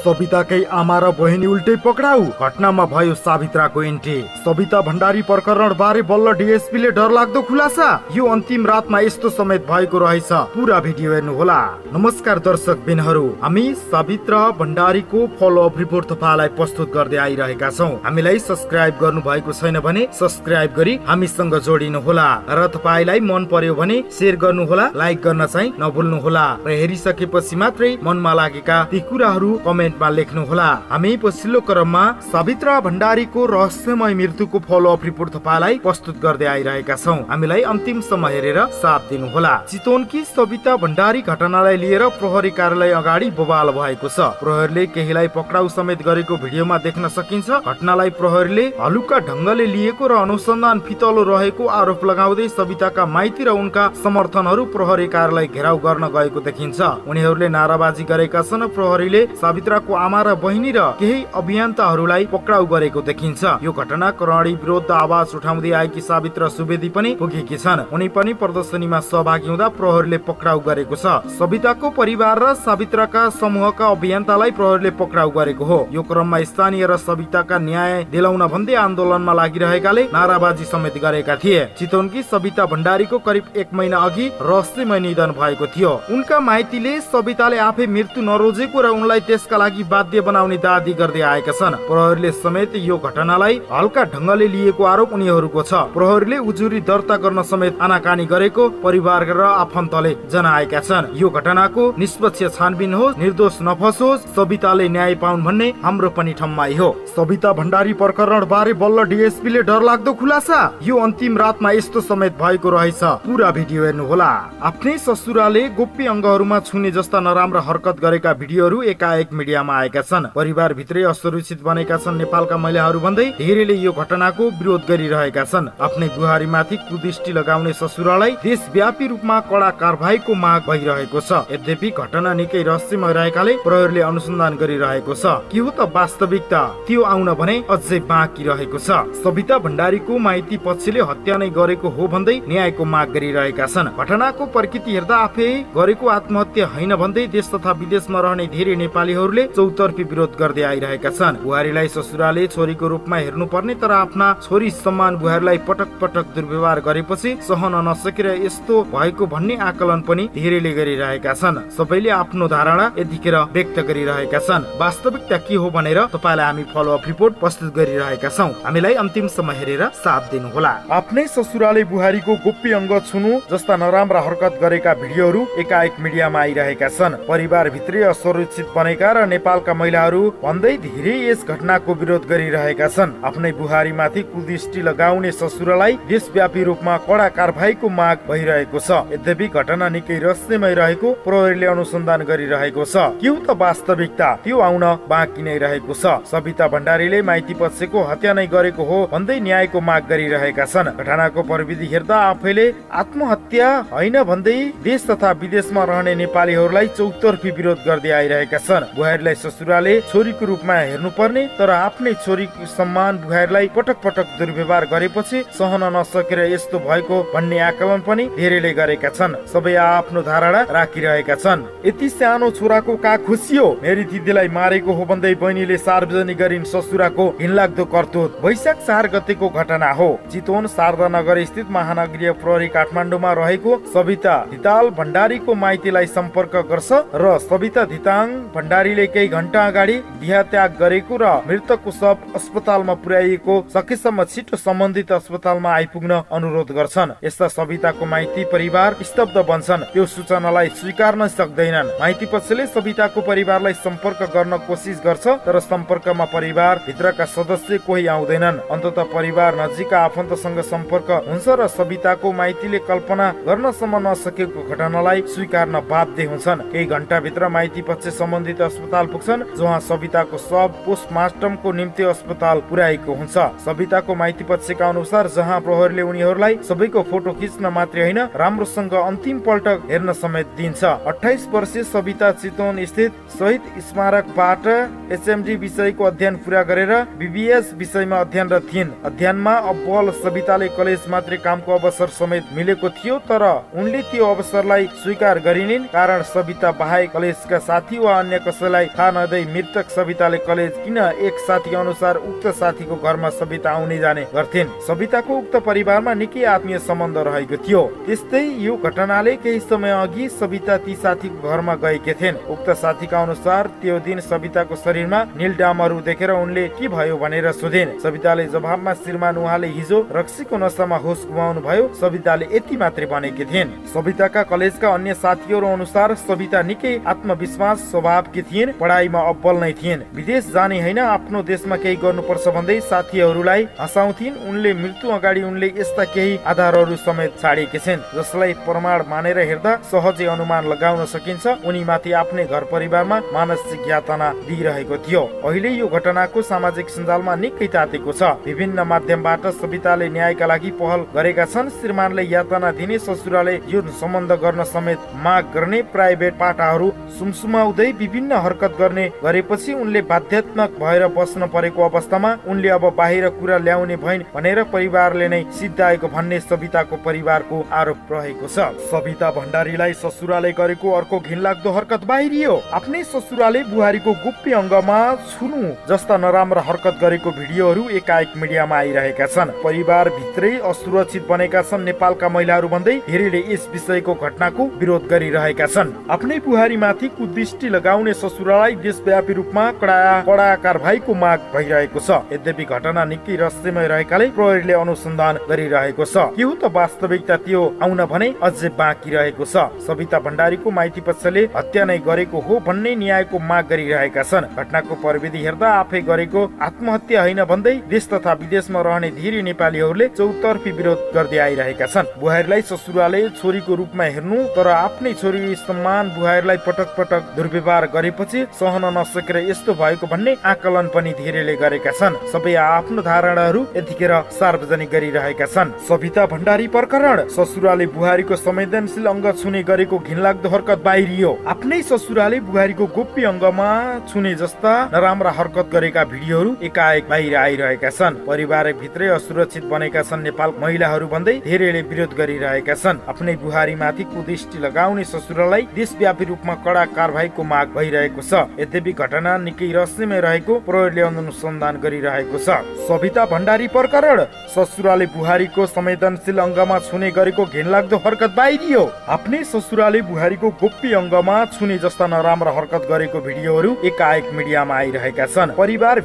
सविताकै आमा र बहिनी उल्टै पक्राउ, घटनामा भयो सावित्राको एन्ट्री। सविता भण्डारी प्रकरण बारे बल्ल डीएसपीले डरलाग्दो खुलासा। यो अन्तिम रातमा यस्तो समेत भएको रहेछ। पुरा भिडियो हेर्नु होला। नमस्कार दर्शक बिनहरू, हामी सावित्रा भण्डारीको फलोअप रिपोर्ट तपाईलाई प्रस्तुत गर्दै आइरहेका छौं। हामीलाई सब्स्क्राइब गर्नु भएको छैन भने सब्स्क्राइब गरी हामीसँग जोडिनु होला र तपाईलाई मन पर्यो भने शेयर गर्नु होला, लाइक गर्न चाहिँ नभुल्नु होला र हेरिसकेपछि मात्रै मनमा लागेका ती कुराहरू कमेन्टमा लेख्नु होला। हामी पछिल्लो क्रममा सावित्रा भण्डारीको रहस्यमय मृत्युको फलोअप रिपोर्ट तपाईलाई प्रस्तुत गर्दै आइरहेका छौं। हामीलाई अन्तिमसम्म हेरेर साथ दिनु होला। चितवनकी सविता भण्डारी घटनालाई लिएर प्रहरी कार्यालय अगाडि बवाल भएको छ। प्रहरीले केहीलाई पक्राउ समेत गरेको भिडियोमा देख्न सकिन्छ। घटनालाई प्रहरीले हलुका ढंगले लिएको र अनुसन्धान फितलो रहेको आरोप लगाउँदै सविताका माइती र उनका समर्थनहरू प्रहरी कार्यालय घेराउ गर्न गएको देखिन्छ। उनीहरूले नाराबाजी गरेका छन्। प्रहरीले सावित्राको आमा र बहिनी र केही अभियन्ताहरूलाई पक्राउ गरेको देखिन्छ। यो घटना कर्णाली विरुद्ध आवाज उठाउँदै आएकी सावित्रा सुवेदी पनि पुगेकी छन्। उनी पनि प्रदर्शनीमा सहभागी हुँदा प्रहरीले पक्राउ गरेको छ। सविताको परिवार र सावित्राका समूहका अभियन्तालाई प्रहरीले पक्राउ गरेको हो। यो क्रममा स्थानीय र सविताका न्याय दिलाउन भन्दै आन्दोलनमा लागिरहेकाले नाराबाजी समेत गरेका थिए। चितवनकी सविता भण्डारीको करिब 1 महिना अघि रहस्यमय निधन भएको थियो। उनका माइतीले सविताले आफै मृत्यु नरोजेको र उनलाई त्यसका लागि बाध्य बनाउने दाबी गर्दै आएका छन्। प्रहरीले समेत यो घटनालाई हल्का ढंगले लिएको आरोप उनीहरूको छ। प्रहरीले उजुरी दर्ता गर्न समेत आनाकानी गरेको परिवार र आफन्तले जनाएका छन्। यो घटनाको निष्पक्ष छानबिन होस्, निर्दोष नफसोस्, सविताले न्याय पाउन् भन्ने हाम्रो पनि ठम्माई हो। सविता भण्डारी प्रकरण बारे बल्ल डीएसपीले डरलाग्दो खुलासा। यो अन्तिम रातमा यस्तो समेत भएको रहेछ। पुरा भिडियो हेर्नु होला। आफ्नै ससुराले गोप्य अंगहरूमा छुने जस्ता नराम्रा हरकत गरेका भिडियोहरू एकाएक मिडियामा आएका छन्। परिवार भित्रै असुरक्षित बनेका छन् नेपालका महिलाहरू भन्दै धेरैले यो घटनाको विरोध गरिरहेका छन्। आफ्नै बुहारीमाथि कुदृष्टि लगाउने ससुरालाई देशव्यापी रूपमा कड़ा कारबाहीको माग भइरहेको छ। यद्यपि घटना निकै रहस्यमय रहेकाले प्रहरीले अनुसन्धान गरिरहेको छ। के हो त वास्तविकता, त्यो आउन भने अझै बाँकी रहेको छ। सविता भण्डारीको माइती पक्षले हत्या नै गरेको हो भन्दै न्यायको माग गरिरहेका छन्। घटनाको प्रकृति हेर्दा आफै गरेको आत्महत्या होइन भन्दै देश तथा विदेशमा रहने धेरै नेपालीहरूले चौतर्फी विरोध गर्दै आइरहेका छन्। बुहारीलाई ससुराले छोरीको रूपमा हेर्नुपर्ने तर आफ्ना छोरी सम्मान बुहारीलाई पटक पटक दुर्व्यवहार गरेपछि सहन नसकेर यस्तो भएको भन्ने आकलन पनि धेरैले गरिरहेका छन्। सबैले आफ्नो धारणा यतिखेर व्यक्त गरिरहेका छन्। वास्तविकता के हो भनेर तपाईलाई हामी फलोअप रिपोर्ट प्रस्तुत गरिरहेका छौं। हामीलाई अन्तिमसम्म हेरेर साथ दिनु होला। आफ्नै ससुराले बुहारीको गोप्य अंग छुनु जस्ता नराम्रा हरकत गरेका भिडियोहरू एकाएक मिडियामा आइरहेका छन्। परिवार भित्रै असुरक्षित बनेका र नेपालका महिलाहरू भन्दै धेरै यस घटनाको विरोध गरिरहेका छन्। आफ्नै बुहारीमाथि कुदृष्टि लगाउने ससुरालाई देशव्यापी रूपमा कड़ा कारबाहीको माग भइरहेको छ। यद्यपि घटना निकै रहस्यमय रहेको प्रहरीले अनुसन्धान गरिरहेको छ। के हो त वास्तविकता, त्यो आउन बाँकी नै रहेको छ। सविता भण्डारीले माइती पक्षको हत्या नै गरेको हो भन्दै न्यायको माग गरिरहेका छन्। घटनाको प्रविधि हेर्दा आफैले आत्महत्या होइन भन्दै देश तथा विदेशमा रहने नेपालीहरूलाई चौतर्फी विरोध गर्दै आइरहेका छन्। बुहारीलाई ससुराले छोरीको रूपमा हेर्नुपर्ने तर आफ्नै छोरीको सम्मान बुहारीलाई पटक पटक दुर्व्यवहार गरेपछि सहन नसकेर यस्तो भएको भन्ने आकलन पनि धेरैले गरेका छन्। सबै आफ्नो धारणा राखिरहेका छन्। यति सानो छोराको का खुसी हो, मेरी दिदीलाई मारेको हो भन्दै बहिनीले सार्वजनिक गरिन् ससुराको घिनलाग्दो करतुत। वैशाख 4 गतेको घटना हो। चितवन शारदा नगर स्थित महानगरीय प्रहरी काठमाडौँमा रहेको सविता धिताल भण्डारीको माइतीलाई सम्पर्क गर्छ र सविता धिताङ भण्डारीले केही घण्टा अगाडि देहत्याग गरेको र मृतकको शव अस्पतालमा पुर्याइएको सकेसम्म छिटो सम्बन्धित अस्पतालमा आइपुग्न अनुरोध गर्छन्। यस्ता सविताको माइती परिवार स्तब्ध बन्छन्। त्यो सूचनालाई स्वीकार्न सक्दैनन्। माइती पक्षले सविताको परिवारलाई सम्पर्क गर्न कोसिस गर्छ तर सम्पर्कमा परिवार भित्रका सदस्य कोही आउँदैनन्। अन्ततः परिवार नजिकका आफन्तसँग सम्पर्क हुन्छ र सविताको माइतीले कल्पना गर्नसम्म नसकेको घटनालाई स्वीकार्न बाध्य हुन्छन्। केही घण्टा भित्र माइती पक्ष सम्बन्धित अस्पताल पुग्छन् जहाँ सविताको शव पोस्टमार्टमको निम्ति अस्पताल पुर्याएको हुन्छ। सविताको माइती पक्षका अनुसार जहाँ प्रहरीले उनीहरूलाई सबैको फोटो खिच्न मात्रै होइन राम्रोसँग अन्तिम पल्ट हेर्न समेत दिन्छ। 28 वर्षीय सविता चितवन स्थित शहीद स्मारकबाट एचएमडी विषयको अध्ययन पूरा गरेर बीबीएस विषयमा अध्ययनरत थिइन्। अध्ययनमा अब्बल सविताले कलेज मात्रै कामको अवसर समेत मिलेको थियो तर उनले त्यो अवसरलाई स्वीकार गरिनिन्। कारण सविता बाहेक कलेजका साथी वा अन्य कसैलाई थाहा नदै मृतक सविताले कलेज किन एक साथी अनुसार उक्त साथीको घरमा सविता आउने जाने गर्थिन्। सविताको उक्त परिवारमा निकै आत्मीय सम्बन्ध रहेको थियो। त्यस्तै यो घटनाले केही समय अघि सविता ती साथीको घरमा गएकी थिइन्। उक्त साथीका अनुसार त्यो दिन सविताको शरीरमा नीलडामहरू देखेर उनले के भयो भनेर सोधिन्। सविताले जवाफमा श्रीमान उहाँले हिजो रक्सीको नशामा होस गुमाउनु भयो, सविताले यति मात्रै भनेकी थिइन्। सविताका कलेजका अन्य साथीहरू अनुसार सविता निकै आत्मविश्वास स्वभावकी थिइन्, पढाइमा अब्बल नै थिइन्। विदेश जाने होइन, आफ्नो देशमा केही गर्नुपर्छ भन्दै साथीहरूलाई हँसाउँथिन्। उनले मृत्यु अगाडि उनले यस्ता केही आधारहरू समेत छाडेकी छिन् जसलाई प्रमाण मानेर हेर्दा सहजै अनुमान लगाउन सकिन्छ उनी माथि आफ्नै घर परिवारमा मानसिक यातना दिइरहेको थियो। अहिले यो घटनाको सामाजिक सञ्जालमा निकै तातेको छ। विभिन्न माध्यमबाट सविताले न्यायका लागि पहल गरेका छन्। श्रीमानले यातना दिने, ससुराले यो सम्बन्ध गर्न समेत माग गर्ने, प्राइभेट पाटाहरू सुमसुमाउँदै विभिन्न हरकत गर्ने गरेपछि उनले बाध्यात्मक भएर बस्न परेको अवस्थामा उनले अब बाहिर कुरा ल्याउने भइन् भनेर परिवारले नै सिद्धाएको भन्ने सविताको परिवारको आरोप रहेको छ। सविता भण्डारीलाई ससुराले गरेको अर्को घिनलाग्दो हरकत बाहिरियो। आफ्नै ससुराले बुहारीको गोप्य अङ्गमा छुनु जस्ता नराम्रा हरकत गरेको भिडियोहरू एकाएक मिडियामा आइरहेका छन्। परिवार भित्रै असुरक्षित बनेका छन् नेपालका महिलाहरू भन्दै धेरैले यस विषयको घटनाको विरोध गरिरहेका छन्। आफ्नै बुहारीमाथि कुदृष्टि लगाउने ससुरालाई देशव्यापी रूपमा कडा कारबाहीको माग भइरहेको छ। यद्यपि घटना निकै रहस्यमय रहेकाले प्रहरीले अनुसन्धान गरिरहेको छ। के हो त वास्तविकता त्यो आउन भने अझै बाँकी रहेको छ। सविता भण्डारीको माइती पक्षले हत्या नै गरेको हो भन्ने न्यायको माग गरिरहेका छन्। घटनाको प्रविधि हेर्दा आफै गरेको आत्महत्या होइन भन्दै देश तथा विदेशमा रहने धेरै नेपालीहरूले चौतर्फी विरोध गर्दै आइरहेका छन्। बुहारीलाई ससुराले छोरीको रूपमा हेर्नु तर आफ्नै छोरी सम्मान बुहारीलाई पटक पटक दुर्व्यवहार गरेपछि सहन नसकेर यस्तो भएको भन्ने आकलन पनि धेरैले गरेका छन्। सबै आफ्नो धारणाहरू यतिखेर सार्वजनिक गरिरहेका छन्। सविता भण्डारी प्रकरण, ससुराले बुहारीको संवेदनशील अङ्ग छुने गरेको घिनलाग्दो हरकत बाहिरियो। आफ्नै ससुराले बुहारीको गोप्य अङ्गमा छुने जस्ता नराम्रा हरकत गरेका भिडियोहरू एकाएक बाहिर आइरहेका छन्। परिवार भित्रै असुरक्षित बनेका छन् नेपाल महिलाहरू भन्दै धेरैले विरोध गरिरहेका छन्। आफ्नै बुहारीमाथि कुदृष्टि लगाउने ससुरालाई देशव्यापी रूपमा कडा कारबाहीको माग भइरहेको छ। यद्यपि घटना निकै रहस्यमय रहेको प्रहरीले अनुसन्धान गरिरहेको छ। सविता भण्डारी प्रकरण, ससुराले बुहारीको संवेदनशील अङ्गमा छुने गरेको घिनलाग्दो हरकत बाहिरियो। आफ्नै ससुराले बुहारीको गोप्य अङ्गमा छुने जस्ता नराम्रा हरकत गरेको भिडियोहरू एकाएक मिडियामा आइरहेका छन्। परिवार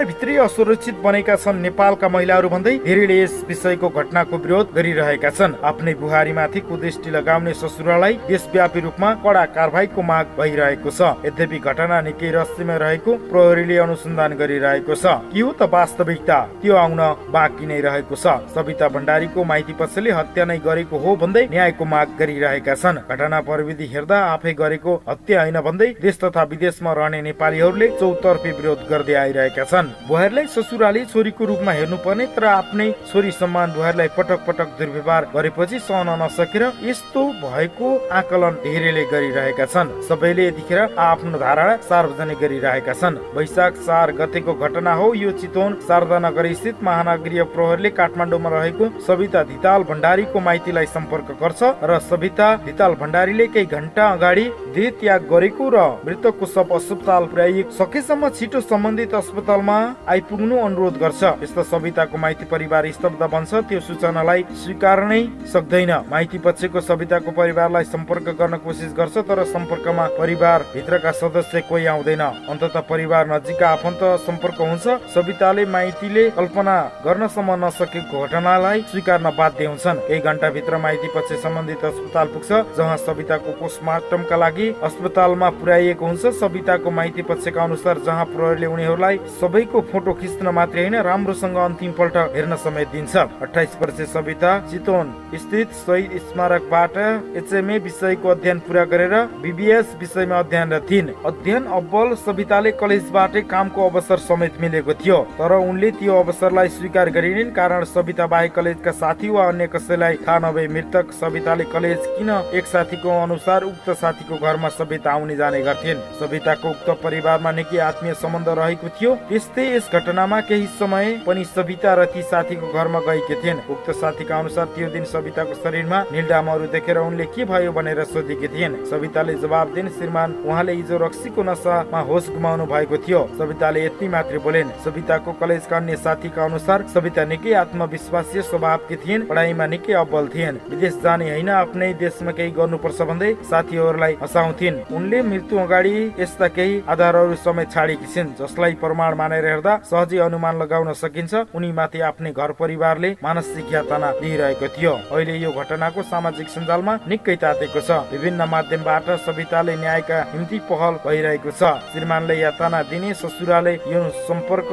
भित्रै असुरक्षित बनेका छन् नेपालका महिलाहरू भन्दै धेरैले यस विषयको घटनाको विरोध गरिरहेका छन्। आफ्नै बुहारीमाथि कुदृष्टि लगाउने ससुरालाई देशव्यापी रूपमा कडा कारबाहीको माग भइरहेको छ। यद्यपि घटना निकै रहस्यमय रहेको प्रहरीले अनुसन्धान गरिरहेको छ। के हो त वास्तविकता त्यो आउन बाँकी नै रहेको छ। सविता भण्डारीको माइती पक्षले हत्या नै गरेको हो भन्दै न्यायको माग गरिरहेका छन्। घटना प्रविधि हेर्दा आफै गरेको हत्या होइन भन्दै देश तथा विदेशमा रहने नेपालीहरूले चौतर्फी विरोध गर्दै आइरहेका छन्। बुहारीलाई ससुराले छोरीको रूपमा हेर्नुपर्ने तर आफ्नै छोरी सम्मान बुहारीलाई पटक पटक दुर्व्यवहार गरेपछि सहन नसकेर यस्तो भएको आकलन धेरैले गरिरहेका छन्। सबैले यतिखेर आफ्नो धारणा सार्वजनिक गरिरहेका छन्। वैशाख 4 गतेको घटना हो यो। चितवन शारदानगर स्थित महानगरीय प्रहरीले काठमाडौँमा रहेको सविता धिताल भण्डारीको माइतीलाई सम्पर्क गर्छ र सविता धिताल भण्डारीले केही घण्टा अगाडि देह त्याग गरेको र मृतकको शव अस्पताल पुर्याइएको सकेसम्म छिटो सम्बन्धित अस्पतालमा आइपुग्नु अनुरोध गर्छ। यस्ता सविताको माइती परिवार स्तब्ध बन्छ। त्यो सूचनालाई स्वीकार नै सक्दैन। माइती पक्षको सविताको परिवारलाई सम्पर्क गर्न कोसिस गर्छ तर सम्पर्कमा परिवार भित्रका सदस्य कोही आउँदैन। अन्ततः परिवार नजिकका आफन्त सम्पर्क हुन्छ। सविताले माइतीले कल्पना गर्नसम्म नसकेको घटनालाई स्वीकार्न बाध्य हुन्छन्। केही घण्टा भित्र माइती पक्ष सम्बन्धित अस्पताल पुग्छ जहाँ सविताको पोस्टमार्टमका लागि अस्पतालमा पुर्याइएको हुन्छ। सविताको माइती पक्षका अनुसार जहाँ प्रहरीले उनीहरूलाई सबैको फोटो खिच्न मात्रै होइन राम्रोसँग अन्तिम पल्ट हेर्न समेत दिन्छ। 28 वर्षीय सविता चितवन स्थित शहीद स्मारकबाट एचएमए विषयको अध्ययन पूरा गरेर बीबीएस विषयमा अध्ययनरत थिइन्। अध्ययन अब्बल सविताले कलेजबाटै कामको अवसर समेत मिलेको थियो तर उनले त्यो अवसरलाई स्वीकार गरिन् कारण सविता बाहेक कलेजका साथी वा अन्य कसैलाई थाहा नभए मृतक सविताले कलेज किन एक साथीको अनुसार उक्त साथीको घरमा सविता आउने जाने गर्थिन्। सविताको उक्त परिवारमा निकै आत्मीय सम्बन्ध रहेको थियो। त्यस्तै यस घटनामा केही समय पनि सविता र ती साथीको घरमा गएकी थिइन्। उक्त साथीका अनुसार त्यो दिन सविताको शरीरमा नीलडामहरू देखेर उनले के भयो भनेर सोधेकी थिइन्। सविताले जवाब दिइन्, श्रीमान उहाँले हिजो हिजो रक्सीको नशामा होस गुमाउनु भएको थियो। सविताले यति मात्रै बोलिन्। सविताको कलेजका अन्य साथीका अनुसार सविता निकै आत्मविश्वासी स्वभावकी थिइन्, पढाइमा निकै अब्बल थिइन्। विदेश जाने होइन, आफ्नै देशमा केही गर्नुपर्छ भन्दै साथीहरूलाई हँसाउँथिन्। उनले मृत्यु अगाडि यस्ता केही आधारहरू समेत छाडेकी छिन् जसलाई प्रमाण मानेर हेर्दा सहजै अनुमान लगाउन सकिन्छ उनी माथि आफ्नै घर परिवारले मानसिक यातना दिइरहेको थियो। अहिले यो घटनाको सामाजिक सञ्जालमा निकै तातेको छ। विभिन्न माध्यमबाट सविताले न्यायका निम्ति पहल भइरहेको छ। श्रीमानले यातना दिने, ससुराले यौन सम्पर्क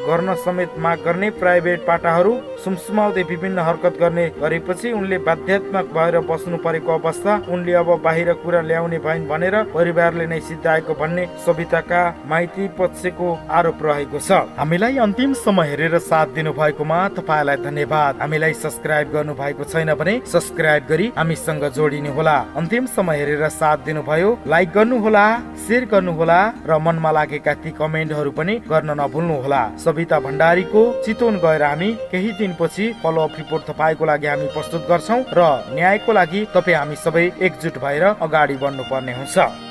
गर्न समेत माग गर्ने, प्राइभेट पाटाहरू सुमसुमाउँदै विभिन्न हरकत गर्ने गरेपछि उनले बाध्यात्मक भएर बस्नु परेको अवस्था, उनले अब बाहिर कुरा ल्याउने भइन् भनेर परिवारले नै सिद्धाएको भन्ने सविताका माइती पक्षको आरोप रहेको छ। हामीलाई अन्तिम सम्म हेरेर साथ दिनु भएकोमा तपाईलाई धन्यवाद। हामीलाई सब्स्क्राइब गर्नु भएको छैन भने सब्स्क्राइब गरी हामीसँग जोडिनु होला। अन्तिम सम्म हेरेर साथ दिनु भयो, लाइक गर्नु होला, शेयर गर्नु होला र मनमा लागेका ती कमेन्टहरू पनि गर्न नभुल्नु होला। सविता भण्डारीको चितवन गएर हामी केही दिनपछि फलोअप रिपोर्ट तपाईको लागि हामी प्रस्तुत गर्छौं र न्यायको लागि तपाई हामी सबै एकजुट भएर अगाडि बढ्नु पर्ने हुन्छ।